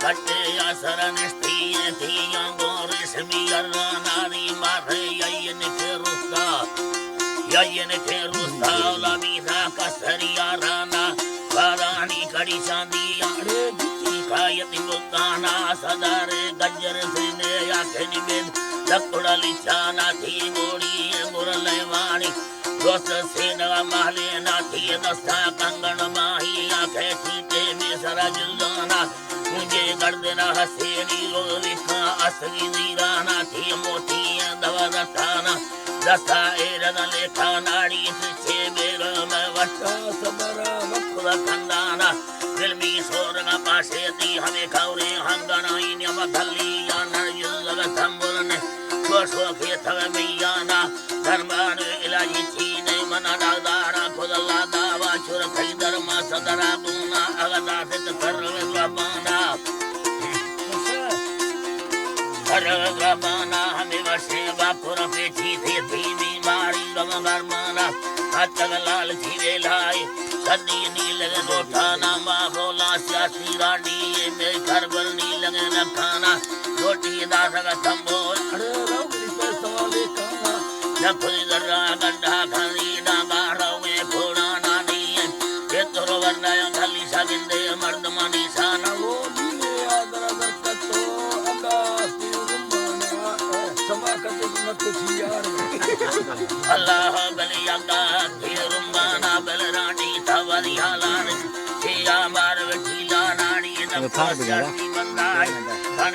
कटे असरनिष्ठीय थीया गोरिस मियरानारी मारे ययन के रुस्ता लबीदा कसरिया राना बारानी कड़ी चांदी आड़े बिची कायति मुल्ताना सदारे गज्जर सिने याखनी में लकुड़ली चाना थी गोड़ी मुरले वाणी दोस्त सेना महले नाथी दस्ता कंगन माही आखे ठीके में सरा जुल्लाना मुझे गर्दना हसेनी लोलिका असली वीराना थी मोती दवा दस्ताना दस्ता एरद लेखा नाड़ी से मेरा मैं वट्टा सबरा वक्र खंदाना फिल्मी सोरना पाशे दी हमें खौरे हंगना इन्यम धल्ली या नरजुल थंबुरने कोशो के थव मियाना धर्मान इलाही चीने मना दादारा खुदला दावा चुर खैदर मा सदरा गुना अगदा से करवे रबाना रबाना हमें वशे बापुर पे थी बीमारी गम गरमाना अतग लाल जीवे लाई सदी नील रोटाना माँ बोला सियासी रानी मेरे घर पर नील न खाना रोटी दासग थम्बो अरे रौगरी पे सवाले खाना नखुली दर्रा गड्ढा खानी डांगा रवे फोड़ा नानी ये तोरो वरना गली सबिंदे मर्द मनी साना वो दीने आदरा दरकतो अगा समा करते मत कुछ यार अल्लाह बली अगा रुमाना बलरानी थवरी हालान सिया मार वठीला नानी नफसी बंदाई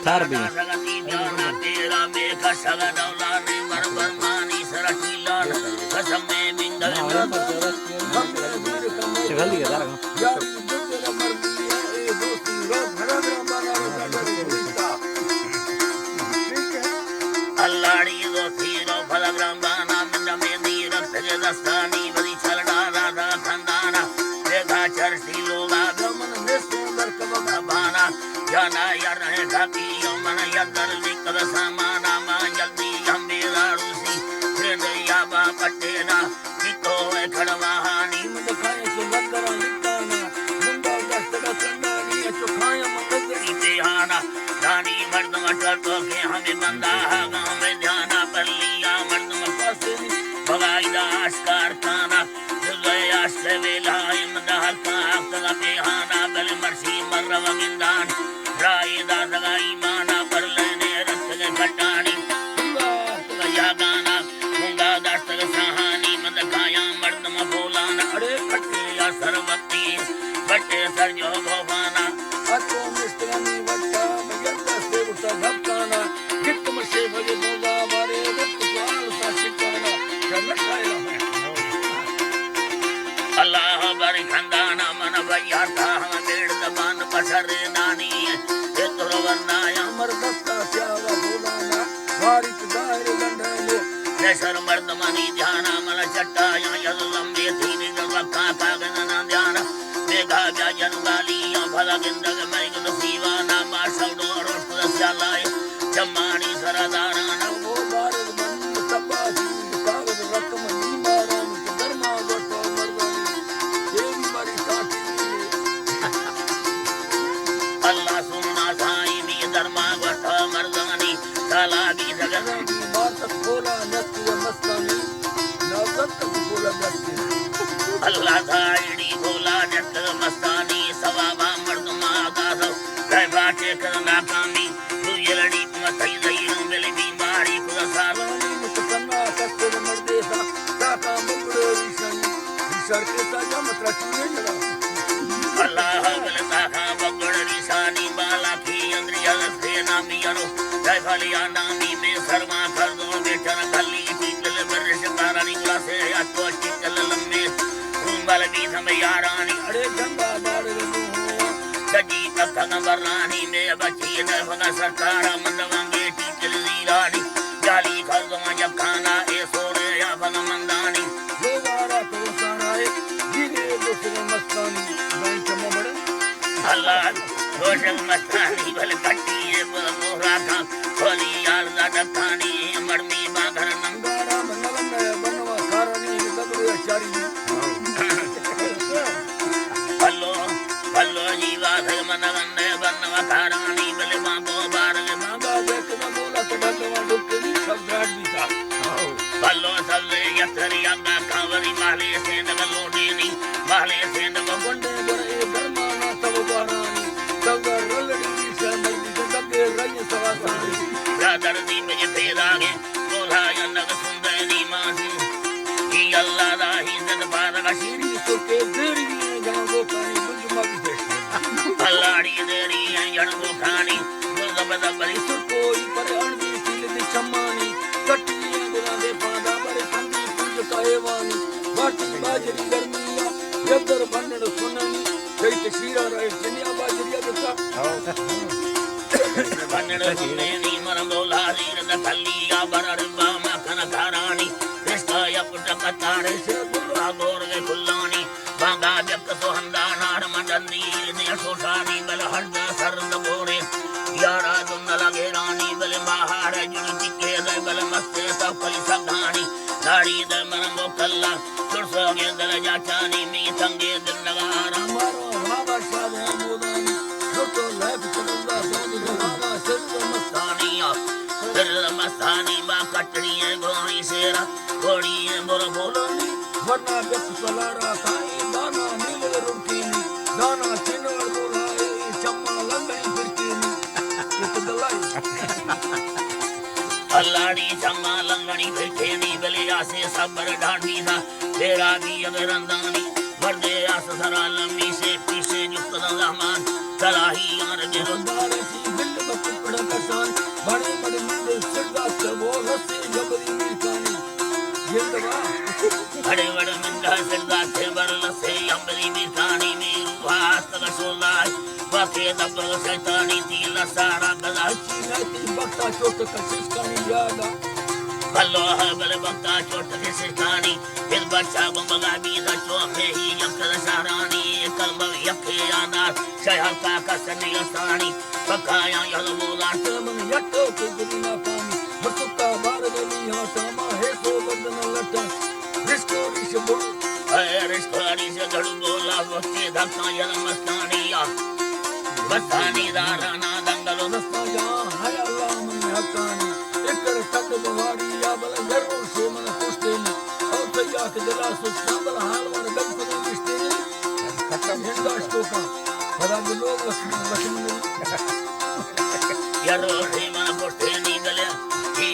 थार भी सगती जाना तेरा मेघ सगदौलानी मरबरमानी सरठीला कसम में बिंदल चल दिया यार यार तेरा मर्दी है ए दोस्ती रोज भरा माना अल्लाड़ी दो थीरो फलग्राम बाना में नीर दस्तानी बड़ी चलना राधा खंदाना देखा चरसी लोगा गमन में सुंदर कबा बाना जाना यार है ढाकी मन यदर लिखद सामाना मां जल्दी हम मेरा रूसी फिर या बा पटेना कितो है खड़वाहानी मन खाए के लगर निकाना मुंडा दस्तक चंदानी चुखाया मंगरी देहाना रानी मर्द मटर तो के हमें बंदा गांव में ध्याना पर लिया मर्द मफसे भगाईदा आस्कार खाना जुलया से वेला इमदार का आपका बेहाना बल मर्सी मरव गिंदान रायदा दगाई माना पर लेने रख के घटानी या गाना मुंगा दस्तक सहानी मद खाया मर्द मफोलाना अरे कटे या सरवती बटे सरजो भवाना अतो मिस्त्रनी वट्टा मयदा से उठा भक्ताना गिट मशे भजे बोला मारे वक्त स्वाल सा शिकाना कनकाया अल्लाह बारी खंदाना मन भैया था मेड़ दबान पसरे नानी ये तुरवनाया मर्दस्ता स्यावा बोलाना वारित दायर गंडलो नशर मर्द मनी ध्याना मन चट्टाया यदलम बेथी निगल रखा कागना ध्याना देखा जा जनवाली भला गिंदग मैगन सीवाना मा सौडो रोट दस्यालाय जमानी सरदारा न वो बारद बंद तबाही कागज रकम नी मारन धर्मा गोटो मर्दानी देवी मारी काटी अल्लाह सुनना साई मी धर्मा गोटो मर्दानी साला भी जगत बात खोला नत्य मस्तानी नागत खोला नत्य अल्लाह थाईडी खोला नत्य मस्तानी सवाबा मर्दमा गारो गए बाटे करना कामी तू ये लड़ी मथई जईरो मिली बीमारी को सालानी मुतकन्ना कस्ते मर्दे सा काका मुगड़े रिशन रिशर के ताजा मतरा चुने जला अल्लाह बलता खा बगड़ रिसानी बाला की अंद्रिया से नामी अरो जय भलिया नामी में शर्मा कर दो बेटर गली पीतल बरश तारानी गुला से अतो टिकल लम्बे बल भी हमें यारानी अरे जंगा बाड़ सजी तक बरनानी में बची न होना सरकार मंदवांगे टिकल लीलानी जाली खरदमा जब खाना ए सोरे या बन मंदानी दोबारा तो साराए जीगे दूसरे मस्तानी मैं चमो बड़े अल्लाह रोशन मस्तानी बल कट्टी है मोहरा का खोली यार दादा खानी मरमी बागर नंगारा बनवा सारानी दबरे चारी हल्लो जीवा मन बनवा खारानी दर्दी मुझे फेरागे बोला जनक सुंदरी मासी ही अल्लाह दा ही जद पारगा शीरी तो के देरी जाओ पानी मुझ मग दे अल्लाहड़ी देरी जड़ो खानी मुझ बरी सु कोई पर अणदी सील दी चमानी कटियां गुना दे पादा पर संदी पुंज काएवानी बाटी बाजरी गर्मिया जदर बनड़ सुननी कई तशीरा रहे दुनिया बाजरिया देता बनड़ सुननी मन बोला रीर द कलिया बरड़ बामा कन धारानी कृष्णा यपुट कतारे से गुरा गोर के खुल्लानी बागा जक सोहंदा नार मंडनी ने सोसानी बल हरद सरद बोरे यारा दुन लगे रानी बल महार जुन टिके दे बल मस्ते सब कली सगानी दाड़ी द मन मोकल्ला सुरसो के दल जाचानी मी संगे दिल लगा मारो बाबा शाह मोदानी छोटो लाइफ चलदा सोनी बाबा सिर मस्तानिया सिर मस्तानी बा कटनी गोरी शेरा गोरी मोर बोलनी वरना बेक सलारा ताई दाना नील रुकीनी दाना चिनोर बोलाए चम्मा लंगई फिरकीनी ये तो दलाई अल्लाड़ी चम्मा लंगड़ी फिरकीनी बले आसे सबर ढांडी दा तेरा भी अगर अंदानी वर्दे आस सरा लम्बी से पीछे जुक्त रहमान सलाही यार गिरदार सी दिल बकड़ कसान बड़े बड़े मंदिर सिरदा से वो रस्सी जबरी मिलकानी ये दवा बड़े बड़े मंदिर सिरदा से बरल से अमरी मिलकानी मेरू हाथ रसोलाई बाके दबर शैतानी दिल सारा गला चीनाती बक्ता चोट कशिश कानी यादा अल्लाह बल बक्ता चोट कशिश फिर बच्चा बंगा भी द चोखे ही यकर सारानी कलम यके यादार शहर का कसनी सानी पकाया यल बोला तम यटो के दुनिया पानी बसुका बार गली हा सामा है सो बदन लटा रिस्कोरी से बोल रिस्कोरी से गड़ बोला वक्ते धक्का यल मस्तानिया बस्तानी दाराना दंगलो दस्ताया हाय अल्लाह मन हकानी इकर कद बवारी या बल जरूर से मन पुष्टेनी और तैया के दिला सो सांबल हाल वर गम को मिस्ते खत्म हिंदाश को का बड़ा लोग वसमन यारो रे मन पुष्टेनी गले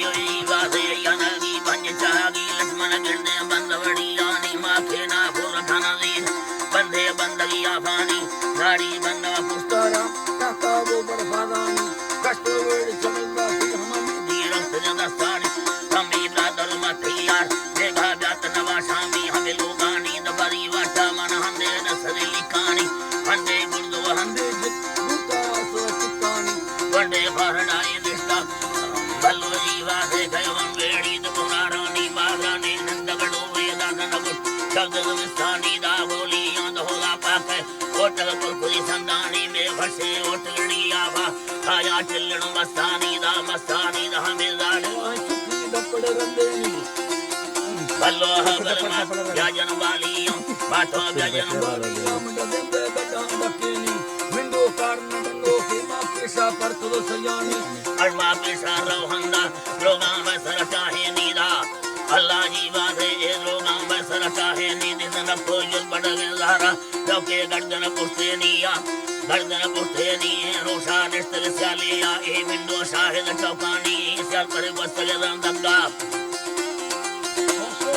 यो ई वादे यानी बंज जागी लक्ष्मण गिरने बंदवड़ी यानी माथे ना फुर थाना दी बंदे बंदगी आफानी गाड़ी बंदवा पुष्टारा काका वो बरफादानी कष्ट वेड़ चमलदा की हम दीरंत जदस्तानी कमी ब्रादर मथियार देखा जात नवा शामी हमें लोगानी दबरी वाटा मन हंदे नसरी कानी हंदे गुर्दो हंदे जिता सो चितानी वंदे भरनाई दिशा बल्लो जीवा से गयवन वेड़ी दुनारानी बागानी नंदगड़ो वेदा नगुट शब्द विस्तानी दा बोली अंध होला पाके ओटल कुलकुली संदानी में फसे ओटलड़ी आवा आया चिल्लण मस्तानी दा हमें जाने चुकी दपड़ रंदेनी बल्लो बलमा जाजन वालियों बाटो जाजन वालियों मंदे बटा बकेनी विंडो कारण बंदो के मां पेशा पर तो सयानी अरमा पेशा रोहंदा रोगा में सरटा है नीदा अल्लाह जी वादे ए रोगा में सरटा है नीदी न कोई बड़ गजारा तो के गर्दन पुश्तेनिया गर्दन पुश्तेनी रोशा निस्तर सालिया ए विंडो शाहिद चौकानी सर पर बस गदन दंगा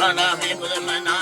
खाना में कुल मना